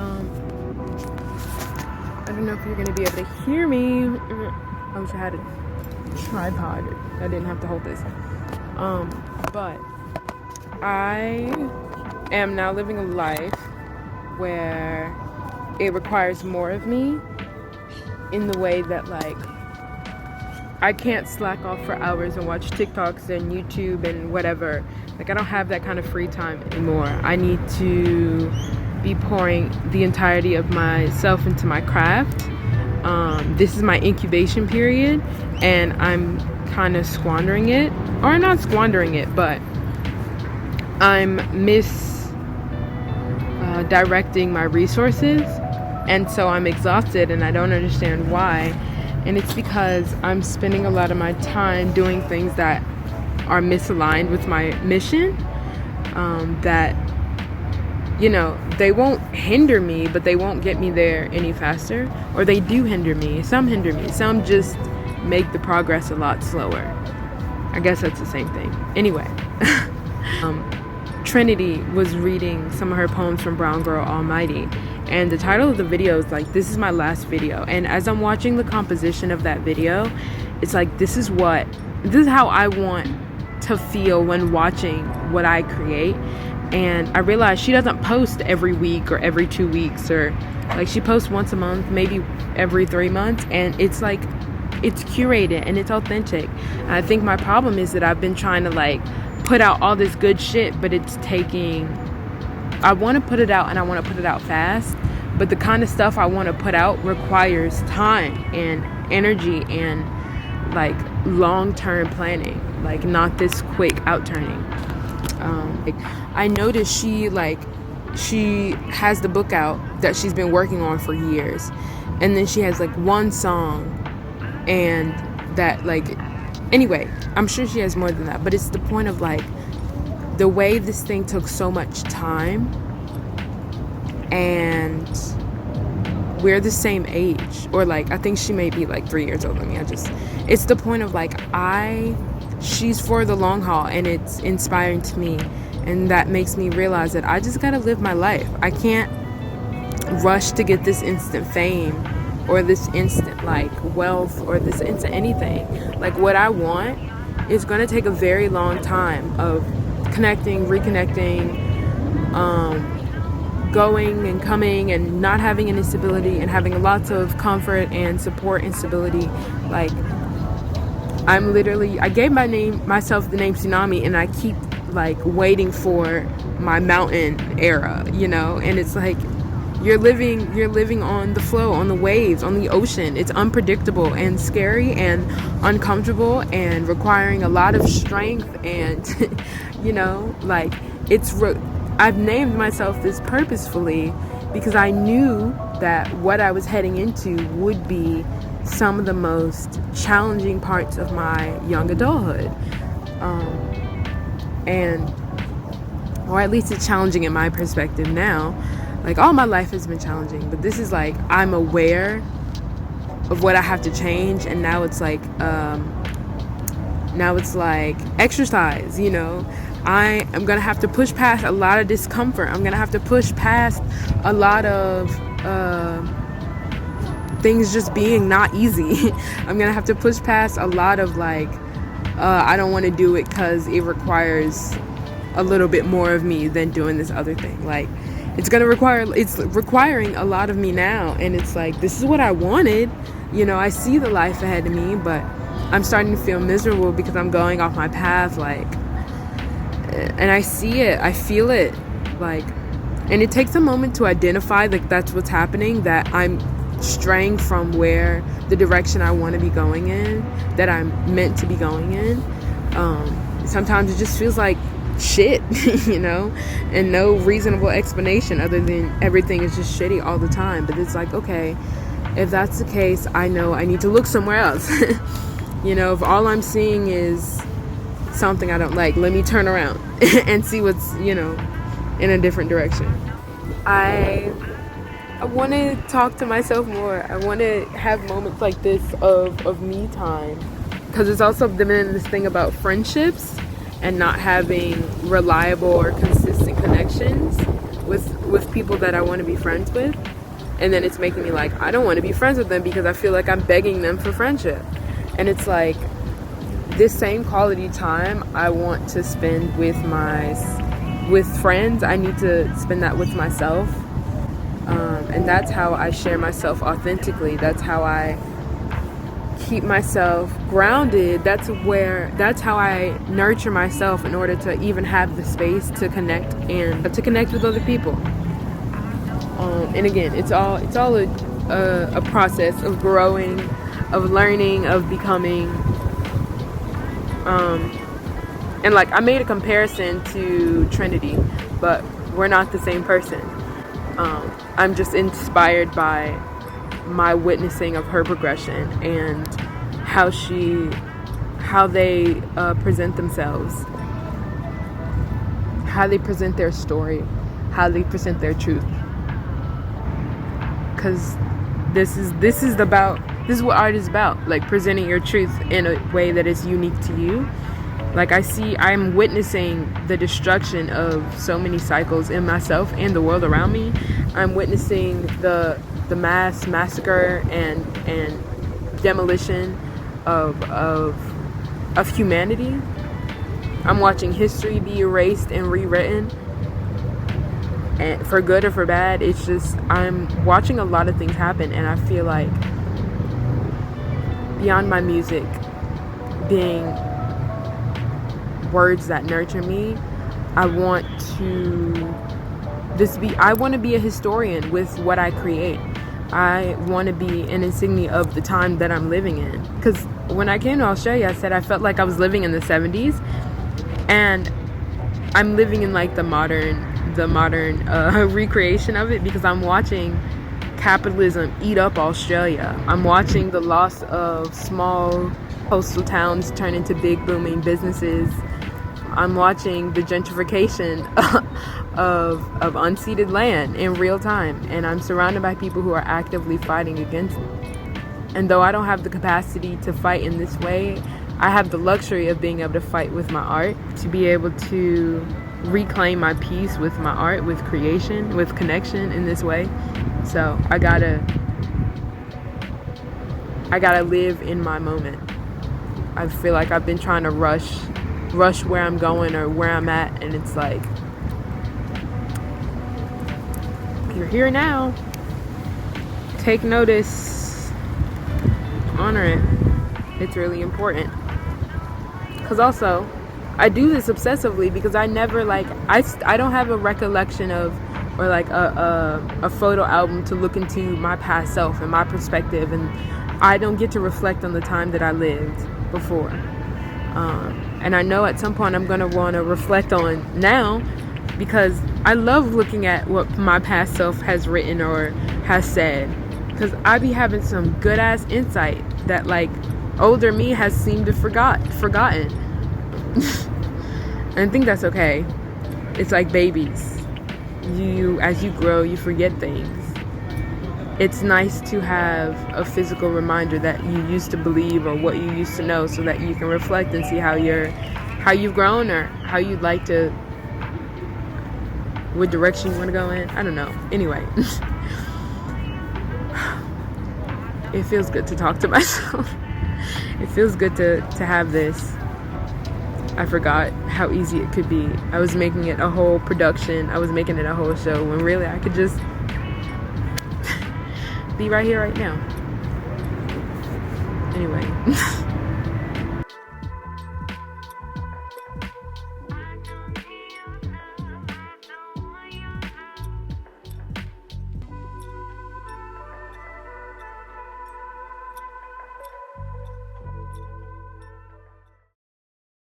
I don't know if you're gonna be able to hear me. I wish I had a tripod. I didn't have to hold this. But I am now living a life where it requires more of me in the way that, like, I can't slack off for hours and watch TikToks and YouTube and whatever. Like, I don't have that kind of free time anymore. I need to be pouring the entirety of myself into my craft. This is my incubation period, and I'm kind of squandering it. Or not squandering it, but I'm directing my resources, and so I'm exhausted and I don't understand why. And it's because I'm spending a lot of my time doing things that are misaligned with my mission, that, you know, they won't hinder me, but they won't get me there any faster. Or they do hinder me. Some hinder me. Some just make the progress a lot slower. I guess that's the same thing. Anyway, Trinity was reading some of her poems from Brown Girl Almighty, and the title of the video is like, "This is my last video." And as I'm watching the composition of that video, it's like, this is how I want to feel when watching what I create. And I realized she doesn't post every week or every 2 weeks, or like, she posts once a month, maybe every 3 months, and it's like, it's curated and it's authentic. And I think my problem is that I've been trying to, like, put out all this good shit, but it's taking, I want to put it out and I want to put it out fast, but the kind of stuff I want to put out requires time and energy and, like, long-term planning, like, not this quick outturning. I noticed she has the book out that she's been working on for years, and then she has, like, one song, and that, like, anyway, I'm sure she has more than that, but it's the point of, like, the way this thing took so much time, and we're the same age, or, like, I think she may be, like, 3 years older than me. It's the point of, like, she's for the long haul, and it's inspiring to me, and that makes me realize that I just gotta live my life. I can't rush to get this instant fame, or this instant, like, wealth, or this instant anything. Like, what I want is going to take a very long time of connecting, reconnecting, going and coming, and not having any stability, and having lots of comfort and support and stability. Like, I gave myself the name Tsunami, and I keep, like, waiting for my mountain era, you know. And it's like, you're living on the flow, on the waves, on the ocean. It's unpredictable and scary and uncomfortable and requiring a lot of strength, and you know, like, I've named myself this purposefully because I knew that what I was heading into would be some of the most challenging parts of my young adulthood, or at least it's challenging in my perspective now. Like, all my life has been challenging, but this is like, I'm aware of what I have to change, and now it's like exercise, you know. I am gonna have to push past a lot of discomfort. I'm gonna have to push past a lot of things just being not easy. I'm gonna have to push past a lot of, like, I don't want to do it because it requires a little bit more of me than doing this other thing. Like, it's requiring a lot of me now, and it's like, this is what I wanted, you know. I see the life ahead of me, but I'm starting to feel miserable because I'm going off my path, like, and I see it, I feel it, like, and it takes a moment to identify, like, that's what's happening, that I'm straying from where the direction I want to be going in, that I'm meant to be going in. Sometimes it just feels like shit, you know, and no reasonable explanation other than everything is just shitty all the time. But it's like, okay, if that's the case, I know I need to look somewhere else. You know, if all I'm seeing is something I don't like, let me turn around and see what's, you know, in a different direction. I want to talk to myself more. I want to have moments like this of me time, because it's also been this thing about friendships and not having reliable or consistent connections. with people that I want to be friends with, and then it's making me like, I don't want to be friends with them because I feel like I'm begging them for friendship. And it's like, this same quality time I want to spend with friends, I need to spend that with myself. And that's how I share myself authentically. That's how I keep myself grounded. That's how I nurture myself in order to even have the space to connect and to connect with other people. And again, it's all a process of growing, of learning, of becoming. And like, I made a comparison to Trinity, but we're not the same person. I'm just inspired by my witnessing of her progression and how they present themselves, how they present their story, how they present their truth. Because this is what art is about, like presenting your truth in a way that is unique to you. Like, I'm witnessing the destruction of so many cycles in myself and the world around me. I'm witnessing the mass massacre and demolition of humanity. I'm watching history be erased and rewritten, and for good or for bad. It's just, I'm watching a lot of things happen, and I feel like beyond my music being words that nurture me, I want to be a historian with what I create. I want to be an insignia of the time that I'm living in. Because when I came to Australia, I said I felt like I was living in the 70s, and I'm living in like the modern recreation of it, because I'm watching capitalism eat up Australia. I'm watching the loss of small coastal towns turn into big booming businesses. I'm watching the gentrification of unceded land in real time, and I'm surrounded by people who are actively fighting against it. And though I don't have the capacity to fight in this way, I have the luxury of being able to fight with my art, to be able to reclaim my peace with my art, with creation, with connection in this way. So I gotta live in my moment. I feel like I've been trying to rush where I'm going or where I'm at, and it's like, you're here now, take notice, honor it. It's really important. Because also, I do this obsessively because I never, like, I don't have a recollection of, or like a photo album to look into my past self and my perspective, and I don't get to reflect on the time that I lived before. And I know at some point I'm going to want to reflect on now, because I love looking at what my past self has written or has said, because I be having some good ass insight that like older me has seemed to forgotten. And I think that's okay. It's like babies. As you grow, you forget things. It's nice to have a physical reminder that you used to believe or what you used to know, so that you can reflect and see how you've grown, or how you'd like to, what direction you want to go in. I don't know. Anyway, it feels good to talk to myself. It feels good to have this. I forgot how easy it could be. I was making it a whole production. I was making it a whole show, when really I could just be right here, right now. Anyway.